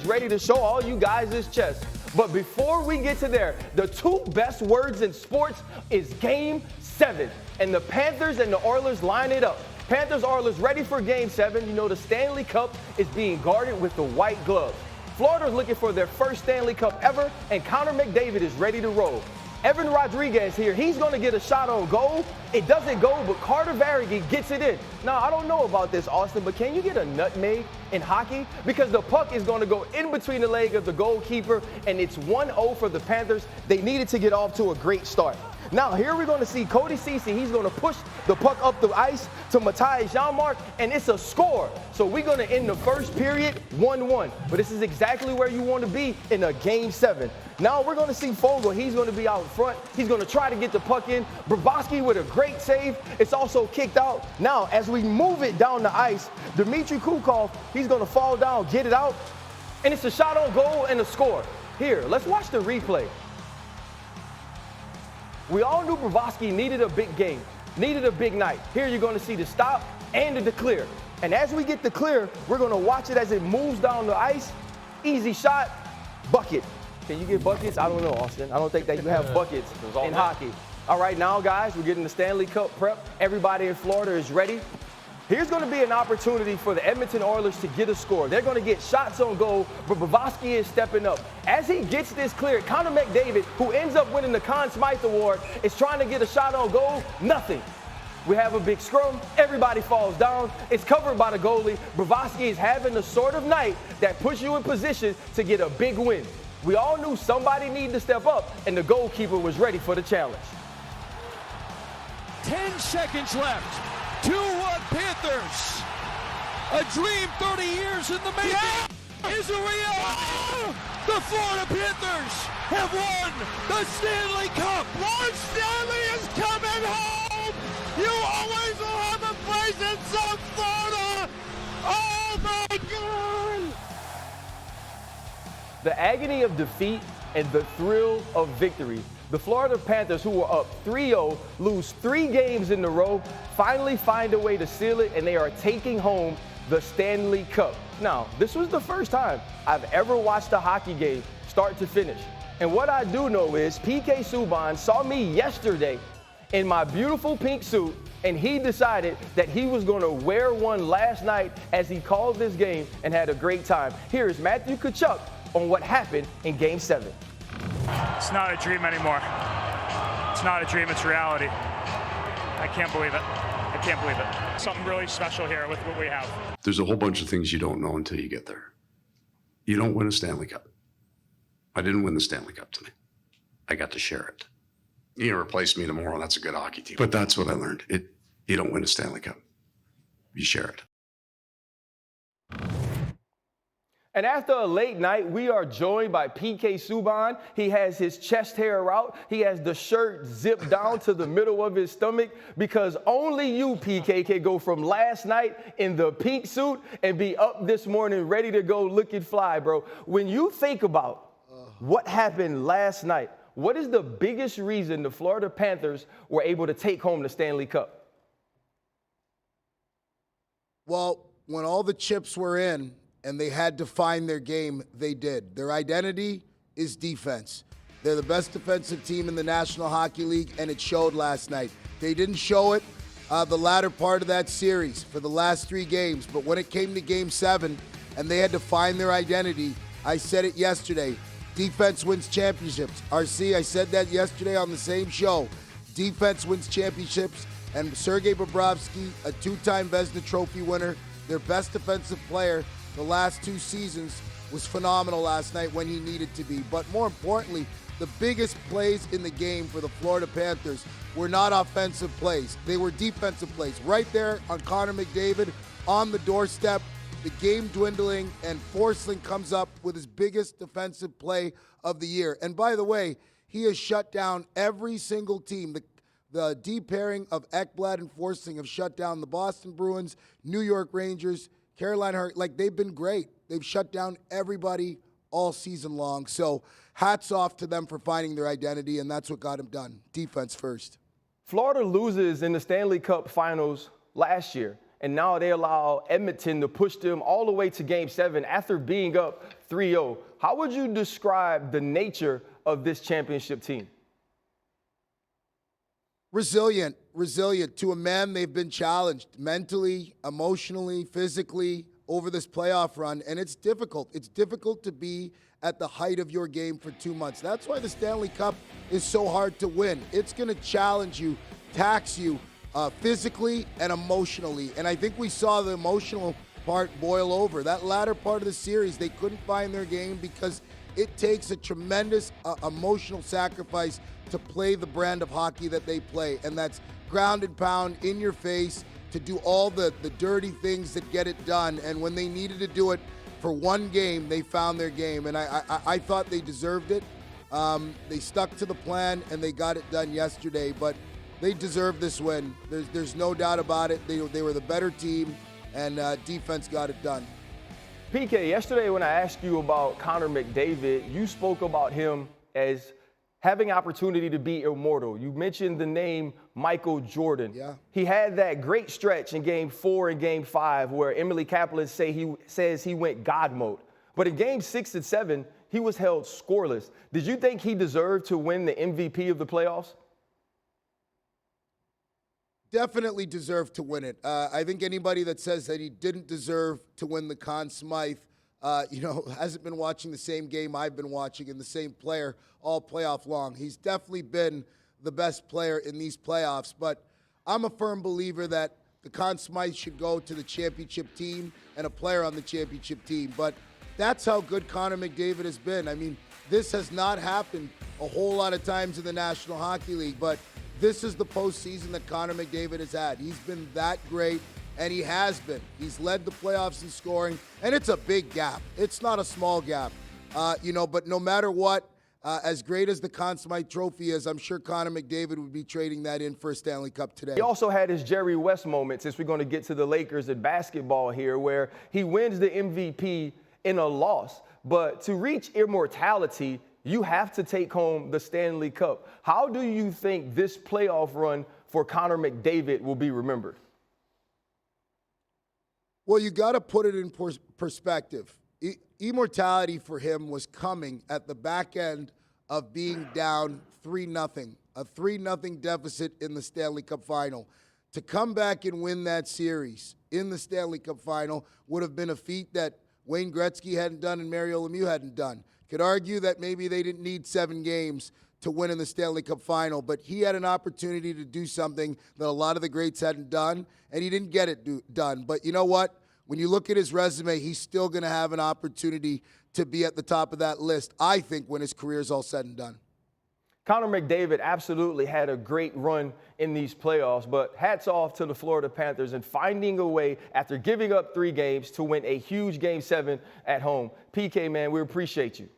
is ready to show all you guys his chest. But before we get to there, the two best words in sports is Game 7. And the Panthers and the Oilers line it up. Panthers, Oilers ready for Game 7. You know the Stanley Cup is being guarded with the white gloves. Florida's looking for their first Stanley Cup ever, and Conor McDavid is ready to roll. Evan Rodriguez here, he's going to get a shot on goal. It doesn't go, but Carter Verhaeghe gets it in. Now, I don't know about this, Austin, but can you get a nutmeg in hockey? Because the puck is going to go in between the leg of the goalkeeper, and it's 1-0 for the Panthers. They needed to get off to a great start. Now, here we're going to see Cody Ceci. He's going to push the puck up the ice to Matthias Janmark, and it's a score. So we're going to end the first period 1-1. But this is exactly where you want to be in a Game 7. Now we're going to see Fogel. He's going to be out front. He's going to try to get the puck in. Bobrovsky with a great save. It's also kicked out. Now, as we move it down the ice, Dmitry Kulikov, he's going to fall down, get it out, and it's a shot on goal and a score. Here, let's watch the replay. We all knew Bobrovsky needed a big game, needed a big night. Here you're going to see the stop and the clear. And as we get the clear, we're going to watch it as it moves down the ice. Easy shot, bucket. Can you get buckets? I don't know, Austin. I don't think that you have buckets in hockey. All right, now, guys, we're getting the Stanley Cup prep. Everybody in Florida is ready. Here's going to be an opportunity for the Edmonton Oilers to get a score. They're going to get shots on goal, but Bobrovsky is stepping up. As he gets this cleared, Conor McDavid, who ends up winning the Conn Smythe Award, is trying to get a shot on goal. Nothing. We have a big scrum. Everybody falls down. It's covered by the goalie. Bobrovsky is having the sort of night that puts you in position to get a big win. We all knew somebody needed to step up, and the goalkeeper was ready for the challenge. 10 seconds left. 2-1 Panthers. A dream 30 years in the making. Is it real? The Florida Panthers have won the Stanley Cup. Lord Stanley is coming home. You always will have a place in South Florida. Oh my God. The agony of defeat and the thrill of victory. The Florida Panthers, who were up 3-0, lose 3 games in a row, finally find a way to seal it, and they are taking home the Stanley Cup. Now, this was the first time I've ever watched a hockey game start to finish. And what I do know is PK Subban saw me yesterday in my beautiful pink suit, and he decided that he was going to wear one last night as he called this game and had a great time. Here is Matthew Tkachuk on what happened in Game 7. It's not a dream anymore. It's not a dream, it's reality. I can't believe it. I can't believe it. Something really special here with what we have. There's a whole bunch of things you don't know until you get there. You don't win a Stanley Cup. I didn't win the Stanley Cup tonight. I got to share it. You replace me tomorrow, that's a good hockey team. But that's what I learned. You don't win a Stanley Cup. You share it. And after a late night, we are joined by PK Subban. He has his chest hair out. He has the shirt zipped down to the middle of his stomach because only you, PK, can go from last night in the pink suit and be up this morning ready to go looking fly, bro. When you think about what happened last night, what is the biggest reason the Florida Panthers were able to take home the Stanley Cup? Well, when all the chips were in, and they had to find their game, they did. Their identity is defense. They're the best defensive team in the National Hockey League, and it showed last night. They didn't show it the latter part of that series for the last 3 games, but when it came to Game 7 and they had to find their identity, I said it yesterday, defense wins championships. RC, I said that yesterday on the same show. Defense wins championships, and Sergei Bobrovsky, a 2-time Vezina Trophy winner, their best defensive player the last 2 seasons, was phenomenal last night when he needed to be. But more importantly, the biggest plays in the game for the Florida Panthers were not offensive plays. They were defensive plays. Right there on Conor McDavid on the doorstep, the game dwindling, and Forsling comes up with his biggest defensive play of the year. And by the way, he has shut down every single team. The deep pairing of Ekblad and Forsling have shut down the Boston Bruins, New York Rangers, Carolina Hurricanes. Like, they've been great. They've shut down everybody all season long. So hats off to them for finding their identity, and that's what got them done. Defense first. Florida loses in the Stanley Cup Finals last year, and now they allow Edmonton to push them all the way to Game 7 after being up 3-0. How would you describe the nature of this championship team? Resilient. To a man, they've been challenged mentally, emotionally, physically over this playoff run, and it's difficult. It's difficult to be at the height of your game for 2 months. That's why the Stanley Cup is so hard to win. It's going to challenge you, tax you physically and emotionally, and I think we saw the emotional part boil over. That latter part of the series, they couldn't find their game because it takes a tremendous emotional sacrifice to play the brand of hockey that they play, and that's ground and pound in your face to do all the dirty things that get it done. And when they needed to do it for one game, they found their game, and I thought they deserved it. They stuck to the plan, and they got it done yesterday, but they deserve this win. There's no doubt about it. They were the better team, and defense got it done. PK, yesterday when I asked you about Conor McDavid, you spoke about him as having opportunity to be immortal. You mentioned the name Michael Jordan. Yeah. He had that great stretch in Game 4 and Game 5 where Emily Kaplan says he went God mode. But in Game 6 and 7, he was held scoreless. Did you think he deserved to win the MVP of the playoffs? Definitely deserved to win it. I think anybody that says that he didn't deserve to win the Conn Smythe, hasn't been watching the same game I've been watching and the same player all playoff long. He's definitely been the best player in these playoffs, but I'm a firm believer that the Conn Smythe should go to the championship team and a player on the championship team. But that's how good Conor McDavid has been. I mean, this has not happened a whole lot of times in the National Hockey League, but this is the postseason that Conor McDavid has had. He's been that great, and he has been. He's led the playoffs in scoring, and it's a big gap. It's not a small gap, but no matter what, as great as the Conn Smythe Trophy is, I'm sure Conor McDavid would be trading that in for a Stanley Cup today. He also had his Jerry West moment, since we're going to get to the Lakers and basketball here, where he wins the MVP in a loss. But to reach immortality, you have to take home the Stanley Cup. How do you think this playoff run for Conor McDavid will be remembered? Well, you got to put it in perspective. Immortality for him was coming at the back end of being down 3-0, a 3-0 deficit in the Stanley Cup final. To come back and win that series in the Stanley Cup final would have been a feat that Wayne Gretzky hadn't done and Mario Lemieux hadn't done. Could argue that maybe they didn't need 7 games to win in the Stanley Cup final, but he had an opportunity to do something that a lot of the greats hadn't done, and he didn't get it done. But you know what? When you look at his resume, he's still going to have an opportunity to be at the top of that list, I think, when his career is all said and done. Conor McDavid absolutely had a great run in these playoffs, but hats off to the Florida Panthers and finding a way, after giving up 3 games, to win a huge Game 7 at home. PK, man, we appreciate you.